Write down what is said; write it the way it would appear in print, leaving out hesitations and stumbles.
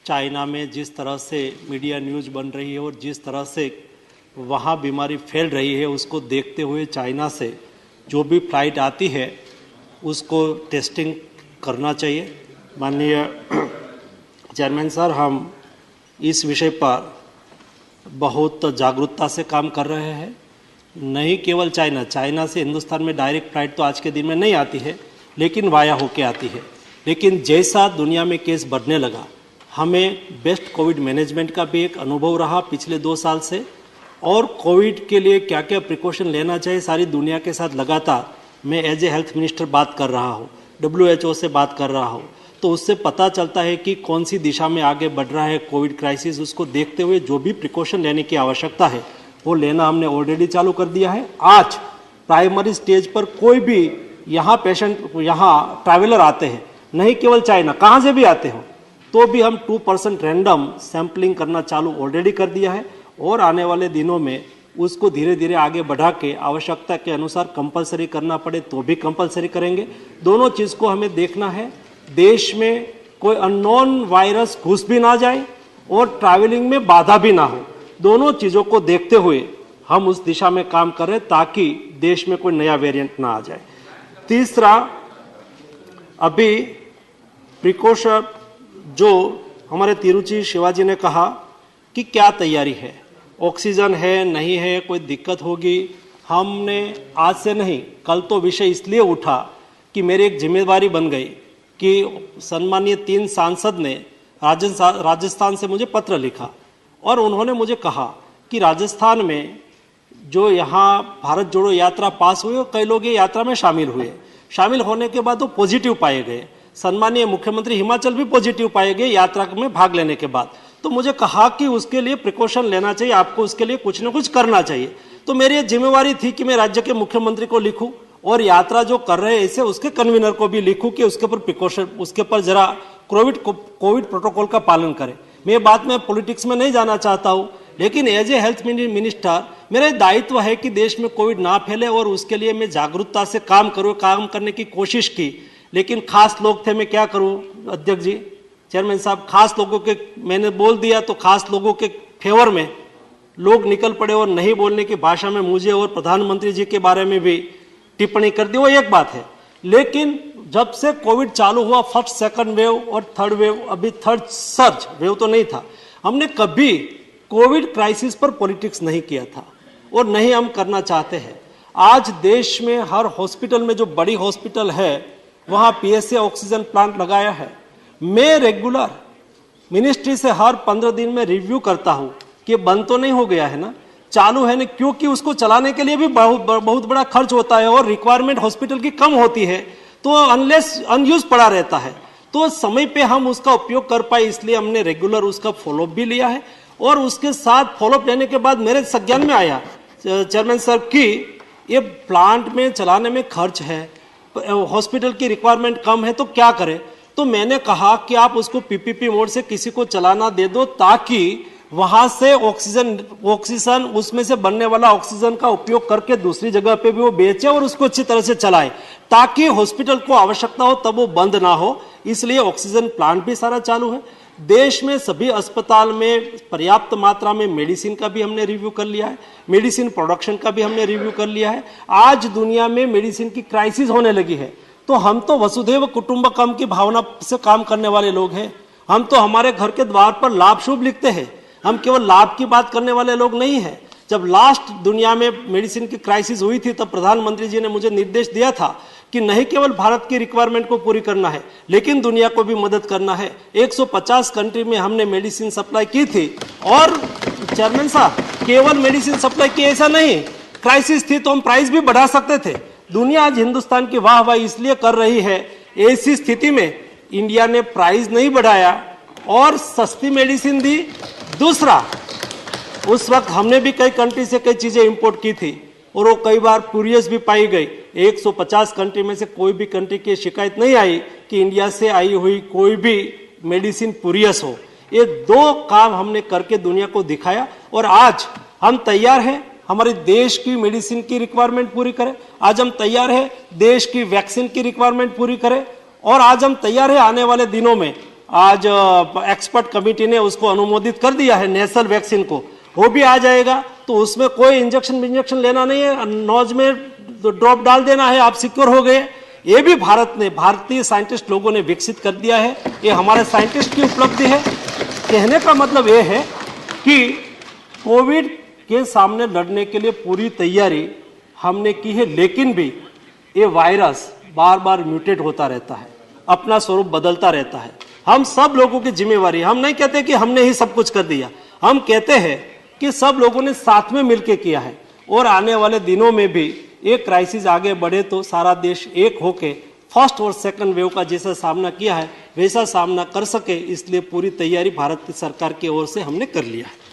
China में जिस तरह से मीडिया न्यूज़ बन रही है और जिस तरह से वहाँ बीमारी फैल रही है, उसको देखते हुए चाइना से जो भी फ्लाइट आती है उसको टेस्टिंग करना चाहिए। माननीय चेयरमैन सर, हम इस विषय पर बहुत जागरूकता से काम कर रहे हैं। नहीं केवल चाइना से हिंदुस्तान में डायरेक्ट फ्लाइट तो आज के दिन में नहीं आती है, लेकिन वाया होके आती है। लेकिन जैसा दुनिया में केस बढ़ने लगा, हमें बेस्ट कोविड मैनेजमेंट का भी एक अनुभव रहा पिछले 2 साल से, और कोविड के लिए क्या क्या प्रिकॉशन लेना चाहिए सारी दुनिया के साथ लगातार मैं एज ए हेल्थ मिनिस्टर बात कर रहा हूँ, WHO से बात कर रहा हूँ। तो उससे पता चलता है कि कौन सी दिशा में आगे बढ़ रहा है कोविड क्राइसिस। उसको देखते हुए जो भी प्रिकॉशन लेने की आवश्यकता है वो लेना हमने ऑलरेडी चालू कर दिया है। आज प्राइमरी स्टेज पर कोई भी यहाँ ट्रैवलर आते हैं, नहीं केवल चाइना, कहाँ से भी आते हो, तो भी हम 2% रैंडम सैंपलिंग करना चालू ऑलरेडी कर दिया है, और आने वाले दिनों में उसको धीरे धीरे आगे बढ़ा के आवश्यकता के अनुसार कंपलसरी करना पड़े तो भी कंपलसरी करेंगे। दोनों चीज़ को हमें देखना है, देश में कोई अननोन वायरस घुस भी ना जाए और ट्रैवलिंग में बाधा भी ना हो। दोनों चीज़ों को देखते हुए हम उस दिशा में काम कर रहे हैं ताकि देश में कोई नया वेरिएंट ना आ जाए। तीसरा, अभी प्रिकॉशन जो हमारे तिरुचि शिवाजी ने कहा कि क्या तैयारी है, ऑक्सीजन है नहीं है, कोई दिक्कत होगी। हमने आज से नहीं, कल तो विषय इसलिए उठा कि मेरी एक जिम्मेदारी बन गई कि सम्मानीय 3 सांसद ने राजस्थान से मुझे पत्र लिखा और उन्होंने मुझे कहा कि राजस्थान में जो यहाँ भारत जोड़ो यात्रा पास हुई और कई लोग ये यात्रा में शामिल हुए, शामिल होने के बाद वो पॉजिटिव पाए गए। सम्मानीय मुख्यमंत्री हिमाचल भी पॉजिटिव पाए गए यात्रा में भाग लेने के बाद। तो मुझे कहा कि उसके लिए प्रिकॉशन लेना चाहिए, आपको उसके लिए कुछ न कुछ करना चाहिए। तो मेरी ये जिम्मेवारी थी कि मैं राज्य के मुख्यमंत्री को लिखूं और यात्रा जो कर रहे हैं ऐसे उसके कन्वीनर को भी लिखूं कि उसके ऊपर प्रिकॉशन, उसके ऊपर जरा कोविड प्रोटोकॉल का पालन करें। मैं ये बात में पॉलिटिक्स में नहीं जाना चाहता हूँ, लेकिन एज ए हेल्थ मिनिस्टर मेरा दायित्व है कि देश में कोविड ना फैले और उसके लिए मैं जागरूकता से काम करने की कोशिश की। लेकिन खास लोग थे, मैं क्या करूं अध्यक्ष जी, चेयरमैन साहब, खास लोगों के मैंने बोल दिया तो खास लोगों के फेवर में लोग निकल पड़े और नहीं बोलने की भाषा में मुझे और प्रधानमंत्री जी के बारे में भी टिप्पणी कर दी। वो एक बात है, लेकिन जब से कोविड चालू हुआ, फर्स्ट सेकंड वेव और थर्ड वेव, अभी थर्ड सर्ज वेव तो नहीं था, हमने कभी कोविड क्राइसिस पर पॉलिटिक्स नहीं किया था और नहीं हम करना चाहते हैं। आज देश में हर हॉस्पिटल में, जो बड़ी हॉस्पिटल है वहाँ PSA ऑक्सीजन प्लांट लगाया है। मैं रेगुलर मिनिस्ट्री से हर 15 दिन में रिव्यू करता हूँ कि बंद तो नहीं हो गया है ना, चालू है ना, क्योंकि उसको चलाने के लिए भी बहुत बड़ा खर्च होता है और रिक्वायरमेंट हॉस्पिटल की कम होती है, तो अनयूज पड़ा रहता है, तो समय पे हम उसका उपयोग कर पाए, इसलिए हमने रेगुलर उसका फॉलोअप भी लिया है। और उसके साथ फॉलोअप लेने के बाद मेरे संज्ञान में आया चेयरमैन सर कि ये प्लांट में चलाने में खर्च है, हॉस्पिटल की रिक्वायरमेंट कम है, तो क्या करें। तो मैंने कहा कि आप उसको PPP मोड से किसी को चलाना दे दो ताकि वहां से ऑक्सीजन उसमें से बनने वाला ऑक्सीजन का उपयोग करके दूसरी जगह पे भी वो बेचे और उसको अच्छी तरह से चलाए, ताकि हॉस्पिटल को आवश्यकता हो तब वो बंद ना हो। इसलिए ऑक्सीजन प्लांट भी सारा चालू है। देश में सभी अस्पताल में पर्याप्त मात्रा में मेडिसिन का भी हमने रिव्यू कर लिया है, मेडिसिन प्रोडक्शन का भी हमने रिव्यू कर लिया है। आज दुनिया में मेडिसिन की क्राइसिस होने लगी है, तो हम तो वसुधैव कुटुंबकम की भावना से काम करने वाले लोग हैं। हम तो हमारे घर के द्वार पर लाभ शुभ लिखते हैं, हम केवल लाभ की बात करने वाले लोग नहीं हैं। जब लास्ट दुनिया में मेडिसिन की क्राइसिस हुई थी तब प्रधानमंत्री जी ने मुझे निर्देश दिया था कि नहीं केवल भारत की रिक्वायरमेंट को पूरी करना है लेकिन दुनिया को भी मदद करना है। 150 कंट्री में हमने मेडिसिन सप्लाई की थी। और चेयरमैन साहब, केवल मेडिसिन सप्लाई की ऐसा नहीं, क्राइसिस थी तो हम प्राइस भी बढ़ा सकते थे। दुनिया आज हिंदुस्तान की वाहवाही इसलिए कर रही है, ऐसी स्थिति में इंडिया ने प्राइस नहीं बढ़ाया और सस्ती मेडिसिन दी। दूसरा, उस वक्त हमने भी कई कंट्री से कई चीजें इंपोर्ट की थी और वो कई बार पुरियस भी पाई गई। 150 कंट्री में से कोई भी कंट्री की शिकायत नहीं आई कि इंडिया से आई हुई कोई भी मेडिसिन पुरियस हो। ये 2 काम हमने करके दुनिया को दिखाया और आज हम तैयार हैं हमारे देश की मेडिसिन की रिक्वायरमेंट पूरी करें। आज हम तैयार हैं देश की वैक्सीन की रिक्वायरमेंट पूरी करें और आज हम तैयार हैं आने वाले दिनों में आज एक्सपर्ट कमेटी ने उसको अनुमोदित कर दिया है नेशनल वैक्सीन को, वो भी आ जाएगा। तो उसमें कोई इंजेक्शन लेना नहीं है, नोज में ड्रॉप डाल देना है, आप सिक्योर हो गए। ये भी भारतीय साइंटिस्ट लोगों ने विकसित कर दिया है, ये हमारे साइंटिस्ट की उपलब्धि है। कहने का मतलब ये है कि कोविड के सामने लड़ने के लिए पूरी तैयारी हमने की है, लेकिन भी ये वायरस बार बार म्यूटेट होता रहता है, अपना स्वरूप बदलता रहता है। हम सब लोगों की जिम्मेवारी, हम नहीं कहते कि हमने ही सब कुछ कर दिया, हम कहते हैं कि सब लोगों ने साथ में मिलकर किया है। और आने वाले दिनों में भी ये क्राइसिस आगे बढ़े तो सारा देश एक होके फर्स्ट और सेकंड वेव का जैसा सामना किया है वैसा सामना कर सके, इसलिए पूरी तैयारी भारत की सरकार की ओर से हमने कर लिया है।